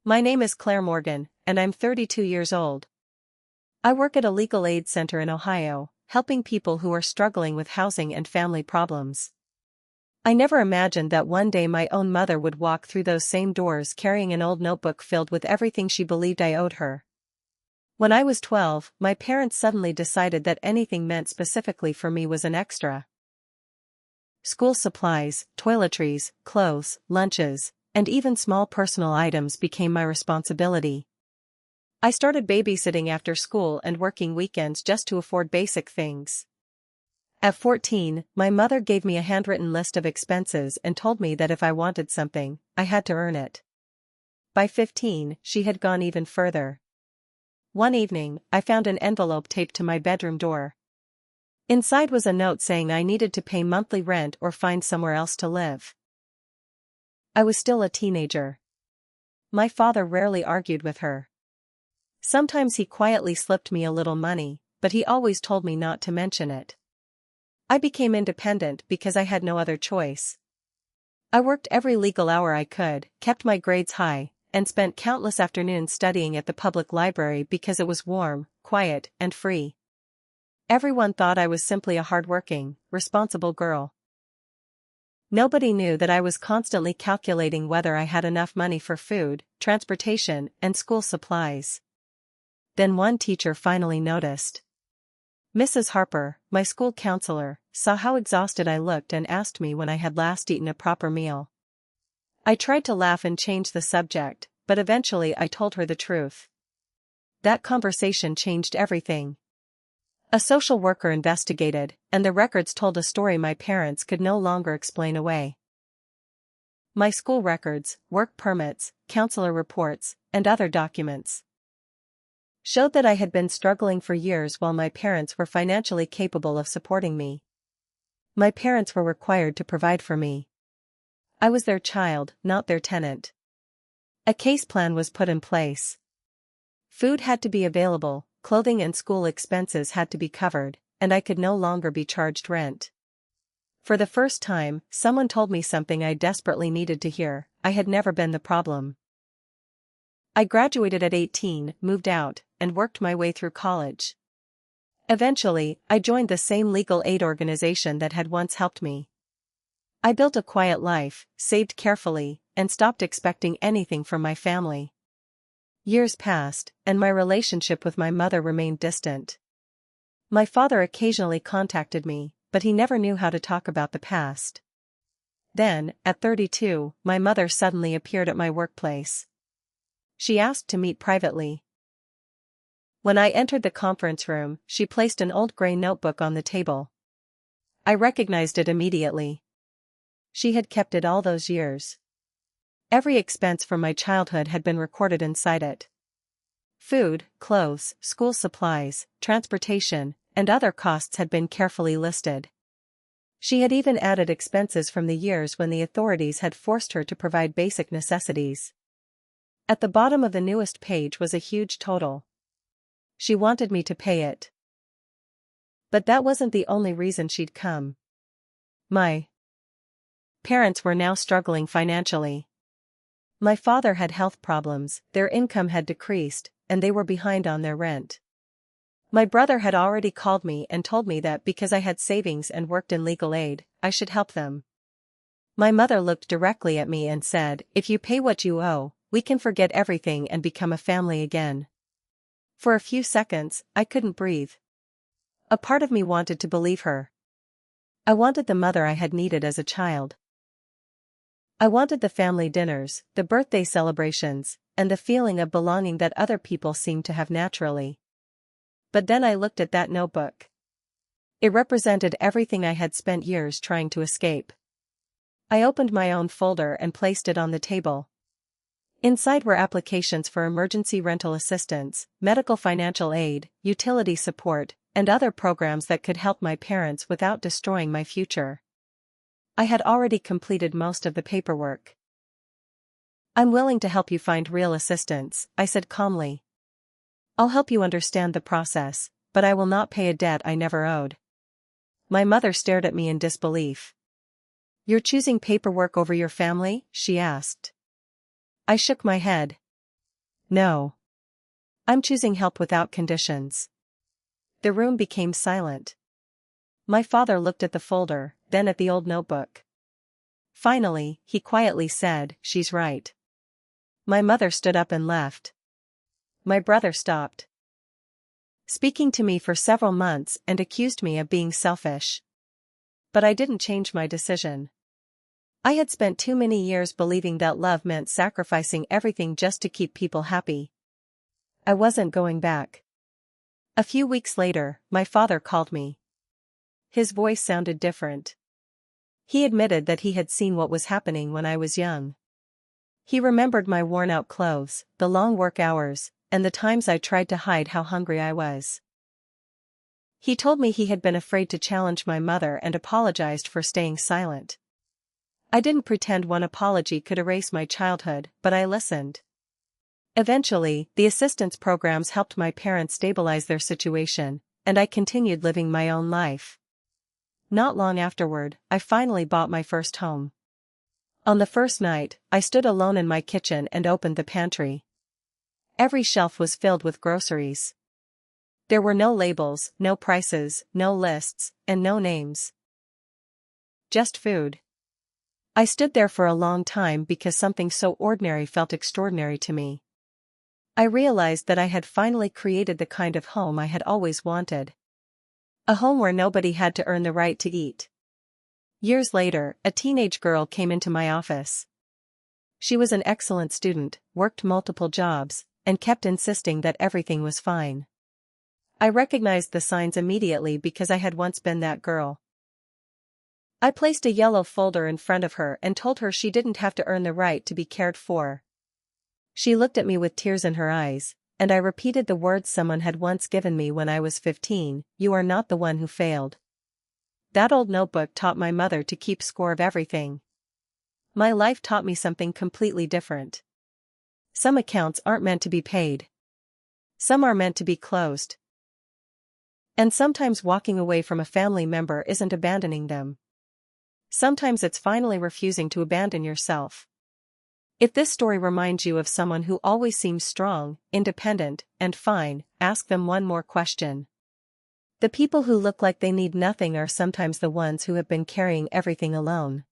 My name is Claire Morgan, and I'm 32 years old. I work at a legal aid center in Ohio, helping people who are struggling with housing and family problems. I never imagined that one day my own mother would walk through those same doors carrying an old notebook filled with everything she believed I owed her. When I was 12, my parents suddenly decided that anything meant specifically for me was an extra. School supplies, toiletries, clothes, lunches, and even small personal items became my responsibility. I started babysitting after school and working weekends just to afford basic things. At 14, my mother gave me a handwritten list of expenses and told me that if I wanted something, I had to earn it. By 15, she had gone even further. One evening, I found an envelope taped to my bedroom door. Inside was a note saying I needed to pay monthly rent or find somewhere else to live. I was still a teenager. My father rarely argued with her. Sometimes he quietly slipped me a little money, but he always told me not to mention it. I became independent because I had no other choice. I worked every legal hour I could, kept my grades high, and spent countless afternoons studying at the public library because it was warm, quiet, and free. Everyone thought I was simply a hardworking, responsible girl. Nobody knew that I was constantly calculating whether I had enough money for food, transportation, and school supplies. Then one teacher finally noticed. Mrs. Harper, my school counselor, saw how exhausted I looked and asked me when I had last eaten a proper meal. I tried to laugh and change the subject, but eventually I told her the truth. That conversation changed everything. A social worker investigated, and the records told a story my parents could no longer explain away. My school records, work permits, counselor reports, and other documents showed that I had been struggling for years while my parents were financially capable of supporting me. My parents were required to provide for me. I was their child, not their tenant. A case plan was put in place. Food had to be available, clothing and school expenses had to be covered, and I could no longer be charged rent. For the first time, someone told me something I desperately needed to hear: I had never been the problem. I graduated at 18, moved out, and worked my way through college. Eventually, I joined the same legal aid organization that had once helped me. I built a quiet life, saved carefully, and stopped expecting anything from my family. Years passed, and my relationship with my mother remained distant. My father occasionally contacted me, but he never knew how to talk about the past. Then, at 32, my mother suddenly appeared at my workplace. She asked to meet privately. When I entered the conference room, she placed an old gray notebook on the table. I recognized it immediately. She had kept it all those years. Every expense from my childhood had been recorded inside it. Food, clothes, school supplies, transportation, and other costs had been carefully listed. She had even added expenses from the years when the authorities had forced her to provide basic necessities. At the bottom of the newest page was a huge total. She wanted me to pay it. But that wasn't the only reason she'd come. My parents were now struggling financially. My father had health problems, their income had decreased, and they were behind on their rent. My brother had already called me and told me that because I had savings and worked in legal aid, I should help them. My mother looked directly at me and said, "If you pay what you owe, we can forget everything and become a family again." For a few seconds, I couldn't breathe. A part of me wanted to believe her. I wanted the mother I had needed as a child. I wanted the family dinners, the birthday celebrations, and the feeling of belonging that other people seemed to have naturally. But then I looked at that notebook. It represented everything I had spent years trying to escape. I opened my own folder and placed it on the table. Inside were applications for emergency rental assistance, medical financial aid, utility support, and other programs that could help my parents without destroying my future. I had already completed most of the paperwork. "I'm willing to help you find real assistance," I said calmly. "I'll help you understand the process, but I will not pay a debt I never owed." My mother stared at me in disbelief. "You're choosing paperwork over your family?" she asked. I shook my head. No. I'm choosing help without conditions. The room became silent. My father looked at the folder, then at the old notebook. Finally, he quietly said, "She's right." My mother stood up and left. My brother stopped speaking to me for several months and accused me of being selfish. But I didn't change my decision. I had spent too many years believing that love meant sacrificing everything just to keep people happy. I wasn't going back. A few weeks later, my father called me. His voice sounded different. He admitted that he had seen what was happening when I was young. He remembered my worn-out clothes, the long work hours, and the times I tried to hide how hungry I was. He told me he had been afraid to challenge my mother and apologized for staying silent. I didn't pretend one apology could erase my childhood, but I listened. Eventually, the assistance programs helped my parents stabilize their situation, and I continued living my own life. Not long afterward, I finally bought my first home. On the first night, I stood alone in my kitchen and opened the pantry. Every shelf was filled with groceries. There were no labels, no prices, no lists, and no names. Just food. I stood there for a long time because something so ordinary felt extraordinary to me. I realized that I had finally created the kind of home I had always wanted. A home where nobody had to earn the right to eat. Years later, a teenage girl came into my office. She was an excellent student, worked multiple jobs, and kept insisting that everything was fine. I recognized the signs immediately because I had once been that girl. I placed a yellow folder in front of her and told her she didn't have to earn the right to be cared for. She looked at me with tears in her eyes, and I repeated the words someone had once given me when I was 15, "You are not the one who failed." That old notebook taught my mother to keep score of everything. My life taught me something completely different. Some accounts aren't meant to be paid. Some are meant to be closed. And sometimes walking away from a family member isn't abandoning them. Sometimes it's finally refusing to abandon yourself. If this story reminds you of someone who always seems strong, independent, and fine, ask them one more question. The people who look like they need nothing are sometimes the ones who have been carrying everything alone.